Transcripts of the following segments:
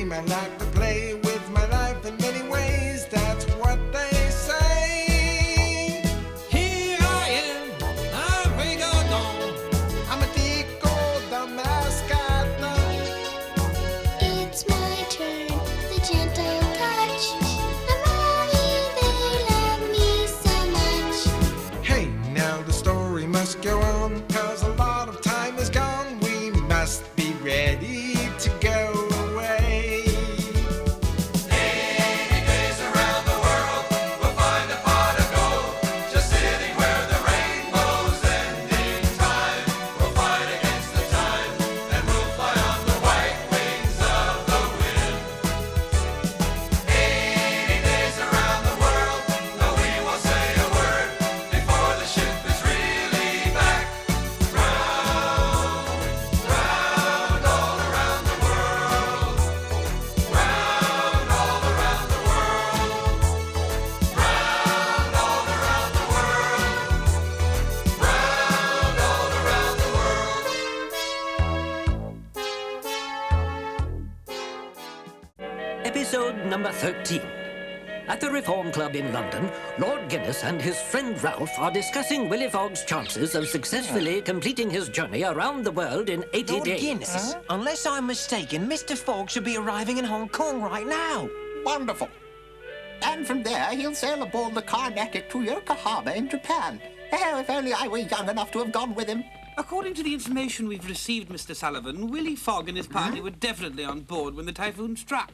game. I like to play with my life in many ways. That's what they say. Here I am, I'm RIGODON. I'm a TICO, the mascot. It's my turn, the gentle touch. And mommy, they love me so much. Hey, now the story must go on, 'cause a lot of time is gone. We must be ready to go away. 80 days around the world, we'll find a pot of gold, just sitting where the rainbow's ending time. We'll fight against the time, and we'll fly on the white wings of the wind. 80 days around the world, no, we won't say a word before the ship is really back. Round, round, all around the world. Round, all around the world. Round, all around the world. Round, all around the world. Episode number 13. At the Reform Club in London, Lord Guinness and his friend Ralph are discussing Willy Fog's chances of successfully completing his journey around the world in 80 Lord days. Guinness, unless I'm mistaken, Mr. Fogg should be arriving in Hong Kong right now. Wonderful. And from there, he'll sail aboard the Carnactic to Yokohama in Japan. Oh, if only I were young enough to have gone with him. According to the information we've received, Mr. Sullivan, Willy Fog and his party were definitely on board when the typhoon struck.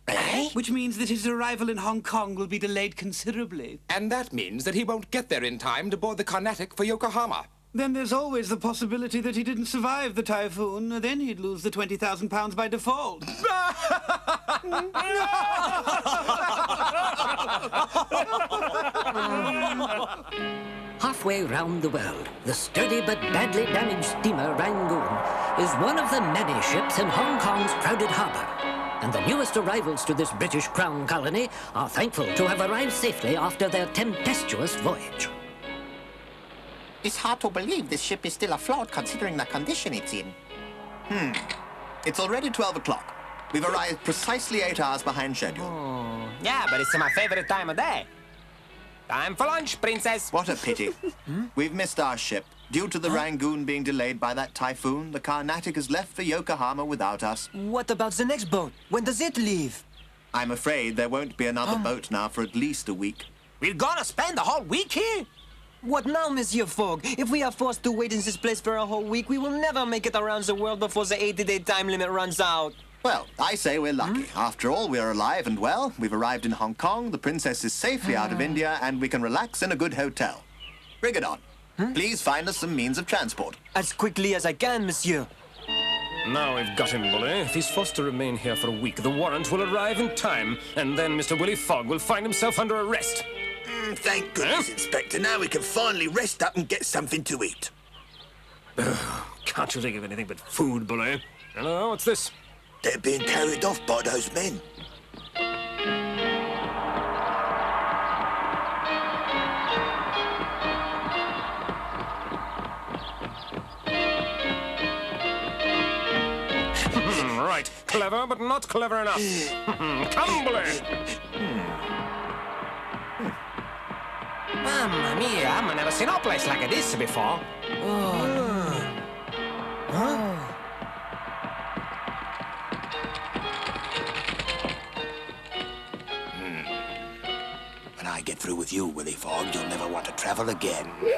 Eh? Which means that his arrival in Hong Kong will be delayed considerably. And that means that he won't get there in time to board the Carnactic for Yokohama. Then there's always the possibility that he didn't survive the typhoon. Then he'd lose the £20,000 by default. Halfway round the world, the sturdy but badly damaged steamer Rangoon is one of the many ships in Hong Kong's crowded harbour. And the newest arrivals to this British Crown colony are thankful to have arrived safely after their tempestuous voyage. It's hard to believe this ship is still afloat considering the condition it's in. It's already 12 o'clock. We've arrived precisely 8 hours behind schedule. Yeah, but it's my favorite time of day. Time for lunch, princess. What a pity. We've missed our ship. Due to the Rangoon being delayed by that typhoon, the Carnatic has left for Yokohama without us. What about the next boat? When does it leave? I'm afraid there won't be another boat now for at least a week. We're gonna spend the whole week here? What now, Monsieur Fogg? If we are forced to wait in this place for a whole week, we will never make it around the world before the 80-day time limit runs out. Well, I say we're lucky. After all, we're alive and well. We've arrived in Hong Kong, the princess is safely out of India, and we can relax in a good hotel. RIGODON, please find us some means of transport. As quickly as I can, Monsieur. Now we've got him, Bully. If he's forced to remain here for a week, the warrant will arrive in time, and then Mr. Willy Fog will find himself under arrest. Thank goodness, Inspector. Now we can finally rest up and get something to eat. Can't you think of anything but food, Bully? Hello, what's this? They're being carried off by those men. Right, clever, but not clever enough. Come, Bully! Mamma mia, I've never seen a place like this before. When I get through with you, Willy Fog, you'll never want to travel again. You've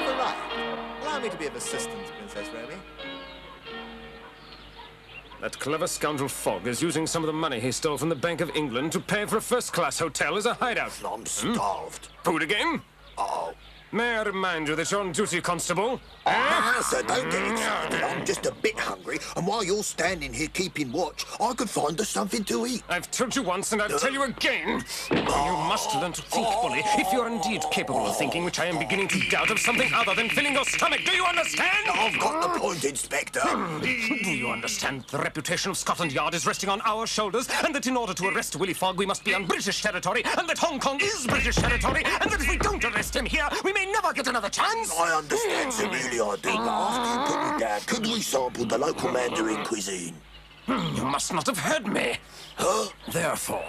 arrived. Allow me to be of assistance, Princess Romy. That clever scoundrel Fogg is using some of the money he stole from the Bank of England to pay for a first-class hotel as a hideout. I'm starved. Food again? Oh. May I remind you that you're on duty, Constable? Sir, don't get excited. I'm just a bit hungry, and while you're standing here keeping watch, I could find us something to eat. I've told you once, and I'll tell you again. You must learn to think, Bully, if you're indeed capable of thinking, which I am beginning to doubt, of something other than filling your stomach. Do you understand? I've got the point, Inspector. Do you understand the reputation of Scotland Yard is resting on our shoulders, and that in order to arrest Willy Fog, we must be on British territory, and that Hong Kong is British territory, and that if we don't arrest him here, we may never get another chance. I understand, Sir, really I do, but after you put me down, could we sample the local Mandarin cuisine? You must not have heard me. Huh? Therefore,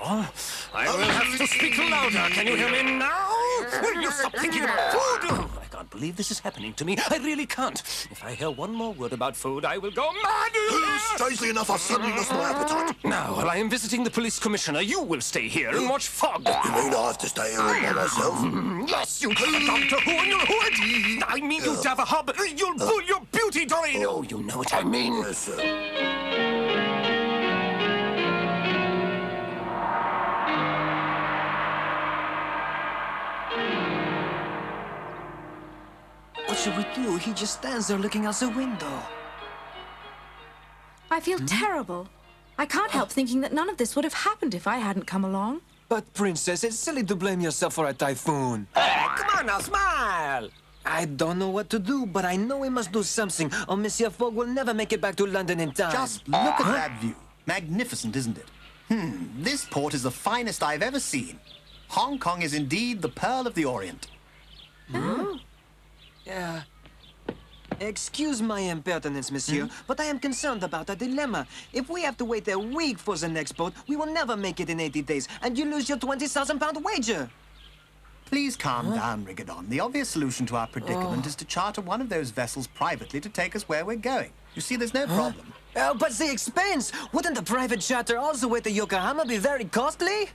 I will have to speak louder. Can you hear me now? Will you stop thinking about food? Oh, I can't believe this is happening to me. I really can't. If I hear one more word about food, I will go mad. Strangely enough, I've suddenly lost my appetite. Now, while I am visiting the police commissioner, you will stay here and watch Fog. You mean I have to stay here all by myself? Yes, you Doctor Who and you'll who it. I mean, you have a harbour. You'll pull your beauty dory. Oh, you know what I mean. Yes, sir. What should we do? He just stands there looking out the window. I feel terrible. I can't help thinking that none of this would have happened if I hadn't come along. But, Princess, it's silly to blame yourself for a typhoon. Come on now, smile. I don't know what to do, but I know we must do something, or Monsieur Fogg will never make it back to London in time. Just look at that view. Magnificent, isn't it? This port is the finest I've ever seen. Hong Kong is indeed the Pearl of the Orient. Yeah. Excuse my impertinence, monsieur, but I am concerned about a dilemma. If we have to wait a week for the next boat, we will never make it in 80 days, and you lose your £20,000 wager. Please calm down, Rigodon. The obvious solution to our predicament is to charter one of those vessels privately to take us where we're going. You see, there's no problem. But the expense! Wouldn't the private charter all the way to Yokohama be very costly?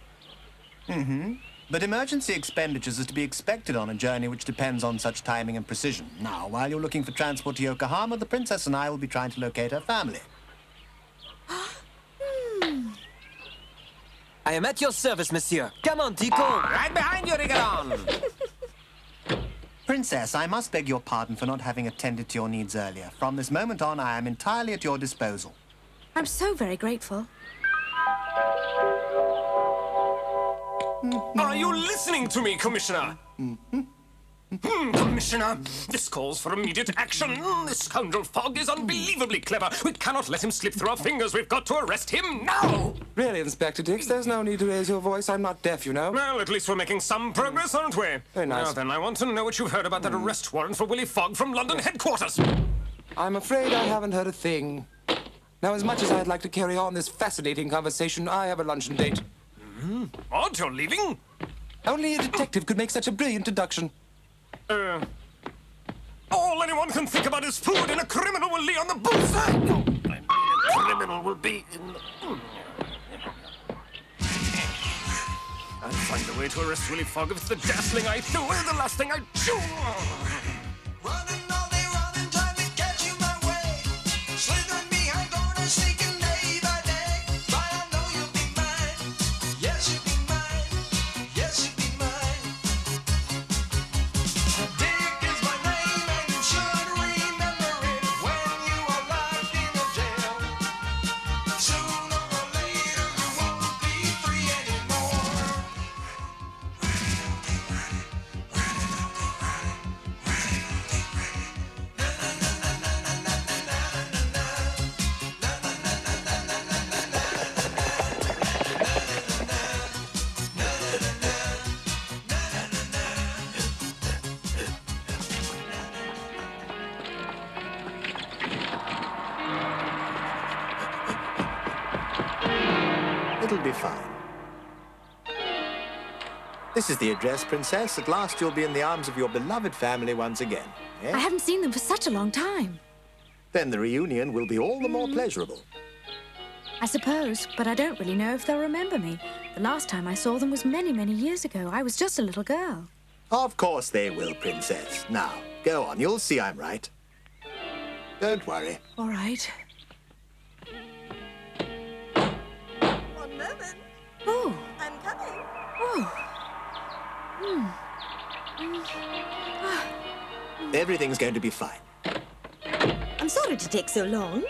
But emergency expenditures is to be expected on a journey which depends on such timing and precision. Now, while you're looking for transport to Yokohama, the Princess and I will be trying to locate her family. I am at your service, monsieur. Come on, Tico. Right behind you, Rigodon. Princess, I must beg your pardon for not having attended to your needs earlier. From this moment on, I am entirely at your disposal. I'm so very grateful. Are you listening to me, Commissioner? Commissioner, this calls for immediate action. This scoundrel Fog is unbelievably clever. We cannot let him slip through our fingers. We've got to arrest him now. Really, Inspector Dix, there's no need to raise your voice. I'm not deaf, you know. Well, at least we're making some progress, aren't we? Very nice. Now then, I want to know what you've heard about that arrest warrant for Willy Fog from London headquarters. I'm afraid I haven't heard a thing. Now, as much as I'd like to carry on this fascinating conversation, I have a luncheon date. What, you're leaving? Only a detective could make such a brilliant deduction. All anyone can think about is food, and a criminal will be on the booze. I mean, a criminal will be in the... I'll find a way to arrest Willy Fog if it's the dazzling I do is the last thing I do. Running all day, running, trying to catch you my way. Slithering behind corners, sneaking day by day. But I know you'll be mine. Yes, you'll be mine. Yes, you'll be mine. Dick is my name, and you should remember it when you are locked in a jail. Sooner or later, you won't be free anymore. It'll be fine. This is the address, Princess. At last you'll be in the arms of your beloved family once again. I Eh? haven't seen them for such a long time. Then the reunion will be all the more pleasurable. I suppose, but I don't really know if they'll remember me. The last time I saw them was many, many years ago. I was just a little girl. Of course they will, Princess. Now, go on. You'll see I'm right. Don't worry. All right. One moment. Oh, I'm coming. oh. Everything's going to be fine. I'm sorry to take so long.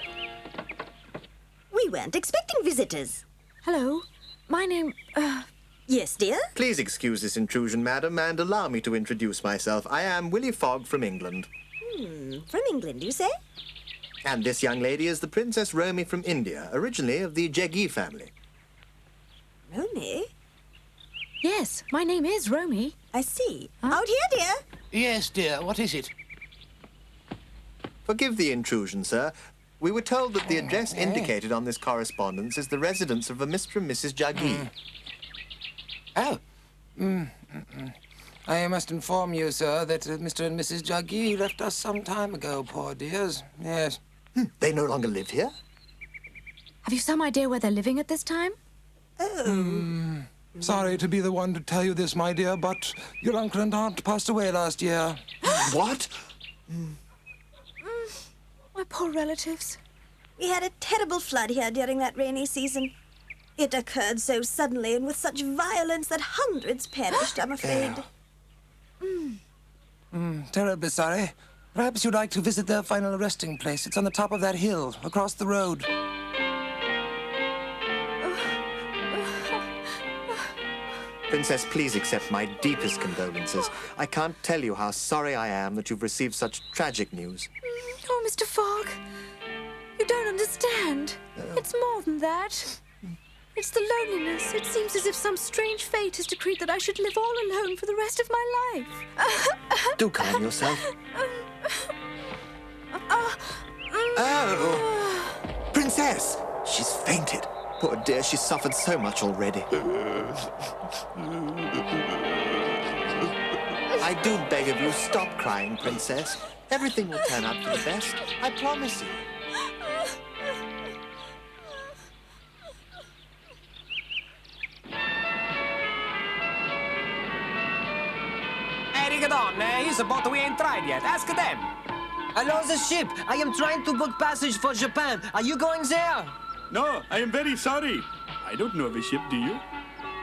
We weren't expecting visitors. Hello. My name, Yes, dear? Please excuse this intrusion, madam, and allow me to introduce myself. I am Willy Fog from England. From England, you say? And this young lady is the Princess Romy from India, originally of the Jaggi family. Romy? yes, my name is Romy. I see. Huh? Out here, dear. Yes, dear, what is it? Forgive the intrusion, sir. We were told that the address indicated on this correspondence is the residence of a Mr. and Mrs. Jaggi. Oh. I must inform you, sir, that Mr. and Mrs. Jaggi left us some time ago, poor dears. Yes. They no longer live here? Have you some idea where they're living at this time? Sorry to be the one to tell you this, my dear, but your uncle and aunt passed away last year. What? My poor relatives. We had a terrible flood here during that rainy season. It occurred so suddenly and with such violence that hundreds perished, I'm afraid. Terribly sorry. Perhaps you'd like to visit their final resting place. It's on the top of that hill, across the road. Princess, please accept my deepest condolences. I can't tell you how sorry I am that you've received such tragic news. Oh, Mr. Fogg. You don't understand. It's more than that. It's the loneliness. It seems as if some strange fate has decreed that I should live all alone for the rest of my life. Do calm yourself. Oh! Princess! She's fainted. Poor dear, she's suffered so much already. I do beg of you, stop crying, Princess. Everything will turn out for the best. I promise you. Hey, RIGODON, here's a boat we ain't tried yet. Ask them. Hello, the ship. I am trying to book passage for Japan. Are you going there? No, I am very sorry. I don't know of a ship, do you?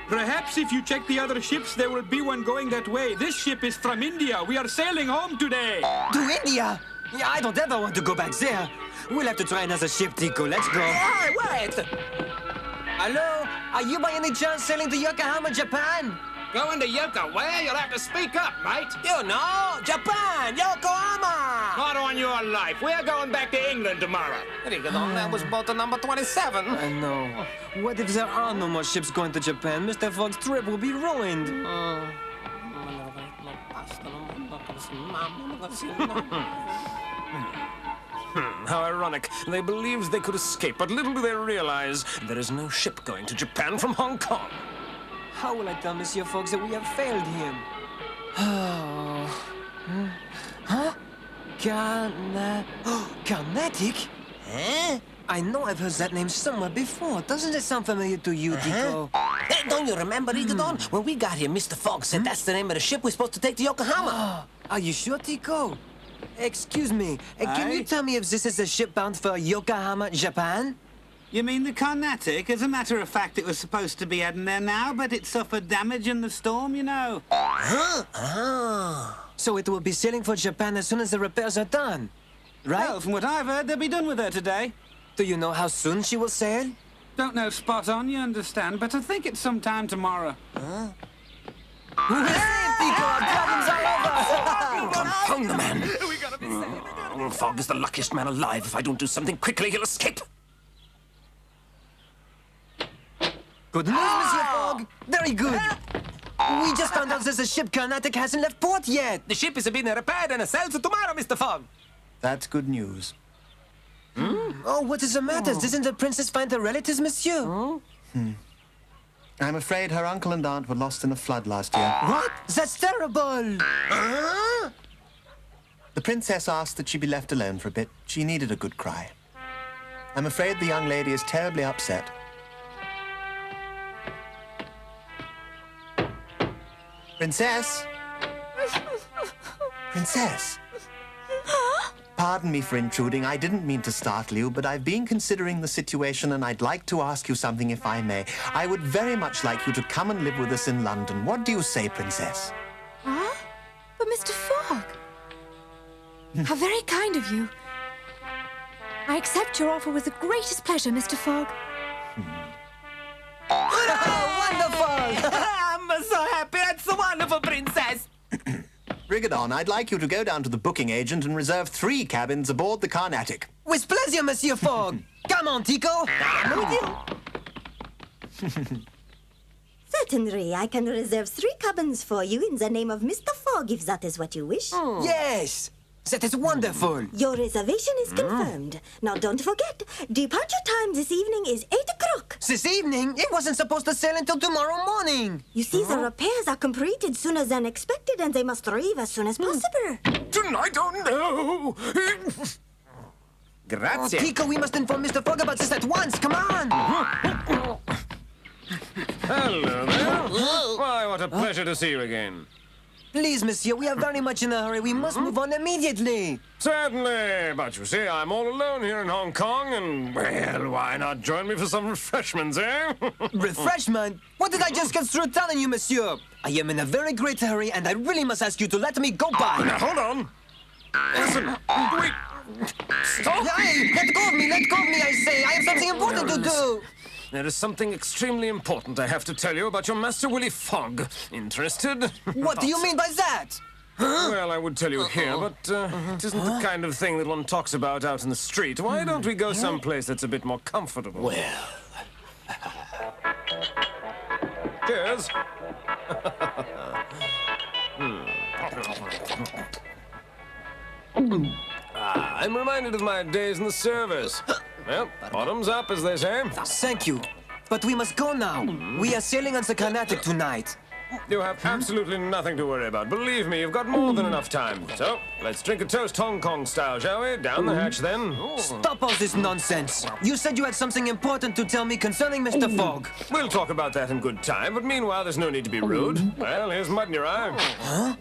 Perhaps if you check the other ships, there will be one going that way. This ship is from India. We are sailing home today. To India? Yeah, I don't ever want to go back there. We'll have to try another ship, Tico. Let's go. Hey, wait! Hello? Are you by any chance sailing to Yokohama, Japan? Going to Yokohama? Where? You'll have to speak up, mate. You know, Japan, Yokohama. Not on your life. We're going back to England tomorrow. RIGODON, that was boat number 27. I know. What if there are no more ships going to Japan? Mr. Fogg's trip will be ruined. How ironic. They believed they could escape, but little do they realize there is no ship going to Japan from Hong Kong. How will I tell Monsieur Fox that we have failed him? Oh. Huh? Carnactic? Huh? I know I've heard that name somewhere before. Doesn't it sound familiar to you, Tico? Hey, don't you remember, RIGODON? When we got here, Mr. Fogg said that's the name of the ship we're supposed to take to Yokohama. Are you sure, Tico? Excuse me, can you tell me if this is a ship bound for Yokohama, Japan? You mean the Carnactic? As a matter of fact, it was supposed to be heading there now, but it suffered damage in the storm, you know. So it will be sailing for Japan as soon as the repairs are done, right? Well, from what I've heard, they'll be done with her today. Do you know how soon she will sail? Don't know spot on, you understand, but I think it's sometime tomorrow. We're safe, Tico! Our problems are over! Confound the man! Fogg is the luckiest man alive. If I don't do something quickly, he'll escape. Good news, Monsieur Fogg. Very good. We just found out that the ship Carnactic hasn't left port yet. The ship is being repaired and sails tomorrow, Mr. Fogg. That's good news. Oh, what is the matter? Didn't the princess find her relatives, Monsieur? I'm afraid her uncle and aunt were lost in a flood last year. What? That's terrible. The princess asked that she be left alone for a bit. She needed a good cry. I'm afraid the young lady is terribly upset. Princess? Princess? Pardon me for intruding. I didn't mean to startle you, but I've been considering the situation and I'd like to ask you something if I may. I would very much like you to come and live with us in London. What do you say, Princess? Huh? But Mr. Fogg. How very kind of you. I accept your offer with the greatest pleasure, Mr. Fogg. Oh, wonderful! I'm so happy. That's so wonderful, Princess. RIGODON, I'd like you to go down to the booking agent and reserve 3 cabins aboard the Carnactic. With pleasure, Monsieur Fogg. Come on, Tico. So Certainly, I can reserve 3 cabins for you in the name of Mr. Fogg, if that is what you wish. Yes! That is wonderful! Your reservation is confirmed. Now, don't forget, departure time this evening is 8 o'clock. This evening? It wasn't supposed to sail until tomorrow morning! You see, the repairs are completed sooner than expected, and they must leave as soon as possible. Tonight, oh no! Grazie. Tico, we must inform Mr. Fogg about this at once! Come on! Hello there. Why, what a pleasure to see you again. Please, monsieur, we are very much in a hurry. We must move on immediately. Certainly, but you see, I'm all alone here in Hong Kong, and, well, why not join me for some refreshments, eh? Refreshment? What did I just get through telling you, monsieur? I am in a very great hurry, and I really must ask you to let me go by. Now, hold on. Listen, wait. Stop! Hey, let go of me, I say. I have something important to do. There is something extremely important I have to tell you about your master, Willy Fog. Interested? What do you mean by that? Well, I would tell you here, but it isn't the kind of thing that one talks about out in the street. Why don't we go someplace that's a bit more comfortable? Well... Cheers. I'm reminded of my days in the service. Well, bottoms up, as they say. Thank you. But we must go now. We are sailing on the Carnactic tonight. You have absolutely nothing to worry about. Believe me, you've got more than enough time. So, let's drink a toast Hong Kong style, shall we? Down the hatch, then. Stop all this nonsense. You said you had something important to tell me concerning Mr. Fogg. We'll talk about that in good time, but meanwhile, there's no need to be rude. Well, here's mud in your eye. Huh?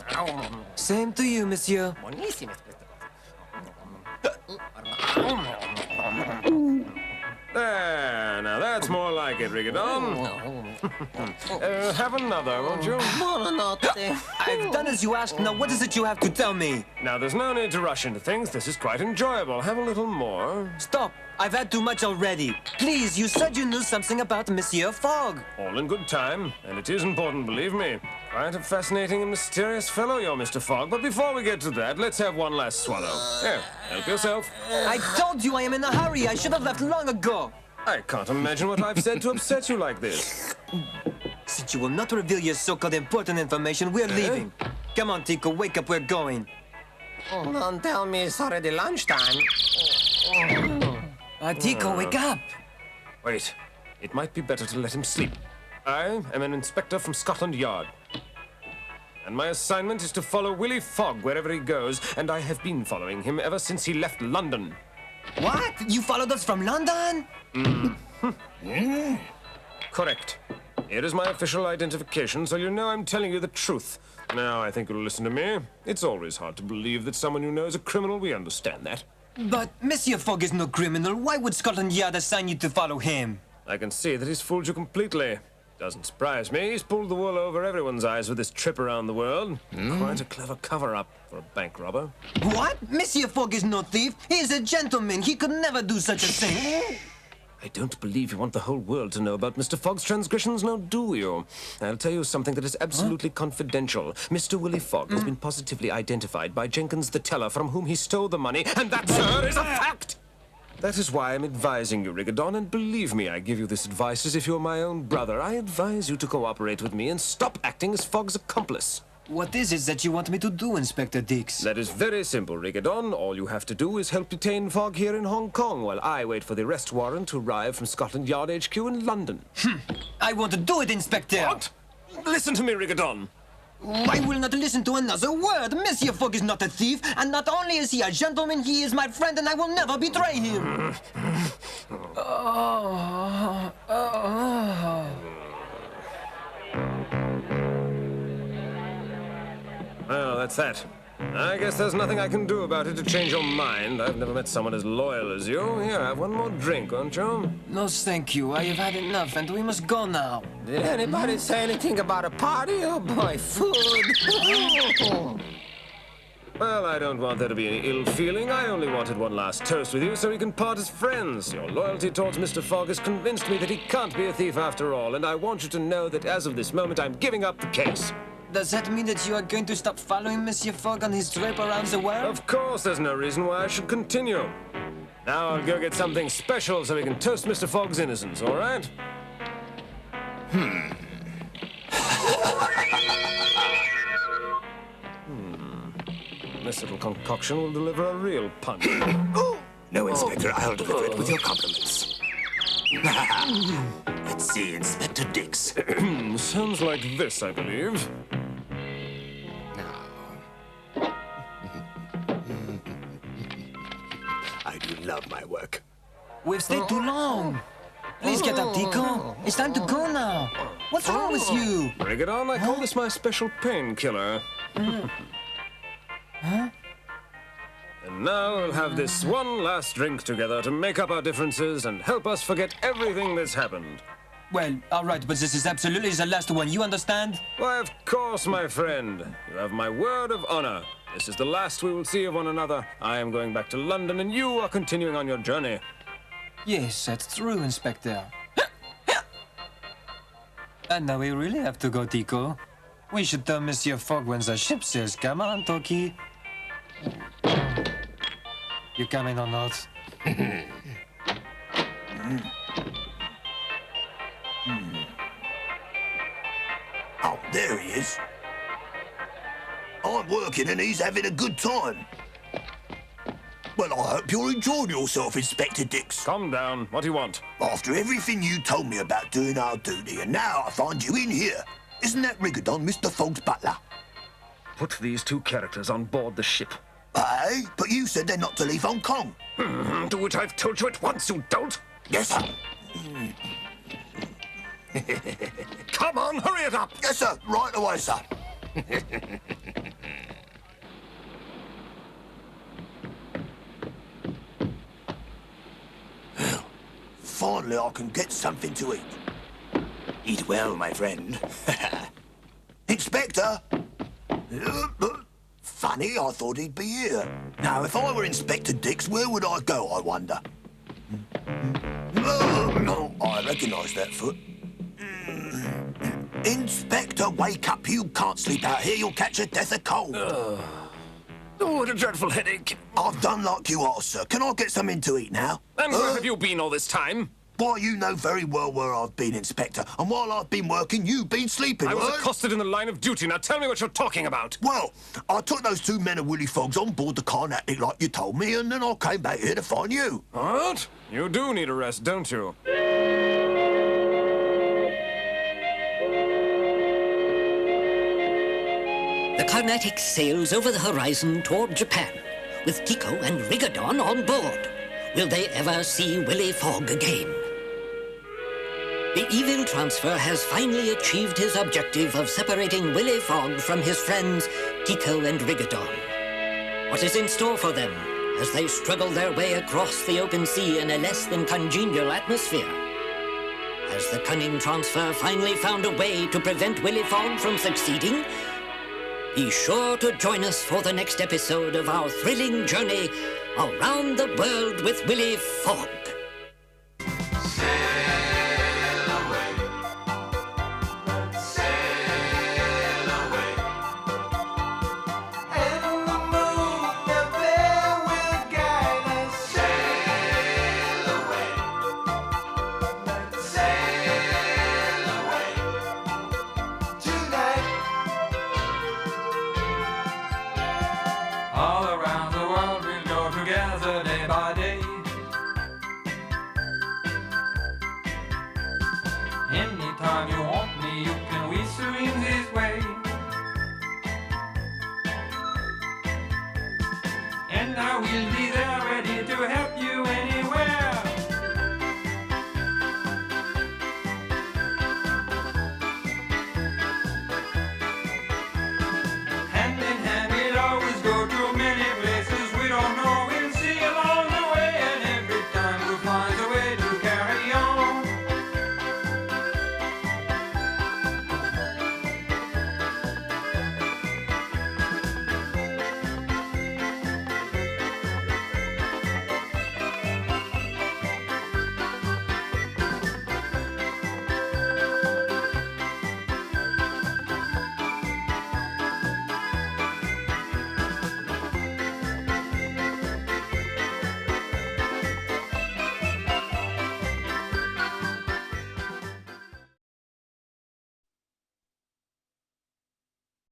Same to you, monsieur. There, now that's more like it, Rigodon. Have another, won't you? I've done as you asked. Now, what is it you have to tell me? Now, there's no need to rush into things. This is quite enjoyable. Have a little more. Stop. I've had too much already. Please, you said you knew something about Monsieur Fogg. All in good time, and it is important, believe me. Quite a fascinating and mysterious fellow, you're Mr. Fogg. But before we get to that, let's have one last swallow. Here, help yourself. I told you I am in a hurry. I should have left long ago. I can't imagine what I've said to upset you like this. Since you will not reveal your so-called important information, we're leaving. Come on, Tico, wake up, we're going. Don't tell me it's already lunchtime. Tico, wake up. Wait, it might be better to let him sleep. I am an inspector from Scotland Yard. And my assignment is to follow Willy Fog wherever he goes, and I have been following him ever since he left London. What? You followed us from London? Correct. Here is my official identification, so you know I'm telling you the truth. Now, I think you'll listen to me. It's always hard to believe that someone you know is a criminal. We understand that. But Monsieur Fogg is no criminal. Why would Scotland Yard assign you to follow him? I can see that he's fooled you completely. Doesn't surprise me. He's pulled the wool over everyone's eyes with this trip around the world. Quite a clever cover-up for a bank robber. What? Monsieur Fogg is no thief. He is a gentleman. He could never do such a thing. I don't believe you want the whole world to know about Mr. Fogg's transgressions, now do you? I'll tell you something that is absolutely confidential. Mr. Willy Fog has been positively identified by Jenkins the teller from whom he stole the money, and that, sir, is a fact! That is why I'm advising you, Rigodon, and believe me, I give you this advice as if you're my own brother. I advise you to cooperate with me and stop acting as Fogg's accomplice. What is it that you want me to do, Inspector Dix? That is very simple, Rigodon. All you have to do is help detain Fogg here in Hong Kong while I wait for the arrest warrant to arrive from Scotland Yard HQ in London. I want to do it, Inspector! What? Listen to me, Rigodon. I will not listen to another word. Monsieur Fogg is not a thief, and not only is he a gentleman, he is my friend, and I will never betray him. Well, that's that. I guess there's nothing I can do about it to change your mind. I've never met someone as loyal as you. Here, have one more drink, won't you? No, thank you. I have had enough, and we must go now. Did anybody say anything about a party? Oh boy, food. Well, I don't want there to be any ill feeling. I only wanted one last toast with you so we can part as friends. Your loyalty towards Mr. Fogg has convinced me that he can't be a thief after all, and I want you to know that as of this moment, I'm giving up the case. Does that mean that you are going to stop following Monsieur Fogg on his trip around the world? Of course, there's no reason why I should continue. Now I'll go get something special so we can toast Mr. Fogg's innocence, all right? This little concoction will deliver a real punch. No, Inspector, I'll deliver it with your compliments. Let's see, Inspector Dix. Sounds like this, I believe. I do love my work. We've stayed too long. Please get up, Tico. It's time to go now. What's wrong with you? Rigodon, I call this my special painkiller. Huh? And now we'll have this one last drink together to make up our differences and help us forget everything that's happened. Well, all right, but this is absolutely the last one. You understand? Why, of course, my friend. You have my word of honor. This is the last we will see of one another. I am going back to London, and you are continuing on your journey. Yes, that's true, Inspector. And now we really have to go, Tico. We should tell Monsieur Fogg when the ship sails. Come on, Toki. You coming or not? Oh, there he is. I'm working and he's having a good time. Well, I hope you're enjoying yourself, Inspector Dix. Calm down. What do you want? After everything you told me about doing our duty, and now I find you in here. Isn't that Rigodon, Mr. Fogg's butler? Put these two characters on board the ship. Aye, but you said they're not to leave Hong Kong. Do what I've told you at once, you dolt. Yes, sir. Come on, hurry it up. Yes, sir. Right away, sir. Well, finally I can get something to eat. Eat well, my friend. Inspector! Funny, I thought he'd be here. Now, if I were Inspector Dix, where would I go, I wonder? Oh, I recognise that foot. Inspector, wake up. You can't sleep out here. You'll catch a death of cold. Oh, what a dreadful headache. I've done like you asked, sir. Can I get something to eat now? And where have you been all this time? Why, you know very well where I've been, Inspector. And while I've been working, you've been sleeping, I was right? accosted in the line of duty. Now tell me what you're talking about. Well, I took those two men of Willy Fog's on board the Carnactic like you told me, and then I came back here to find you. What? You do need a rest, don't you? The Carnactic sails over the horizon toward Japan, with Tico and Rigodon on board. Will they ever see Willy Fog again? The evil transfer has finally achieved his objective of separating Willy Fog from his friends Tico and Rigodon. What is in store for them as they struggle their way across the open sea in a less than congenial atmosphere? Has the cunning transfer finally found a way to prevent Willy Fog from succeeding? Be sure to join us for the next episode of our thrilling journey around the world with Willy Fog. All around the world we'll go together day by day. Anytime you want me, you can whistle in this way. And I will be there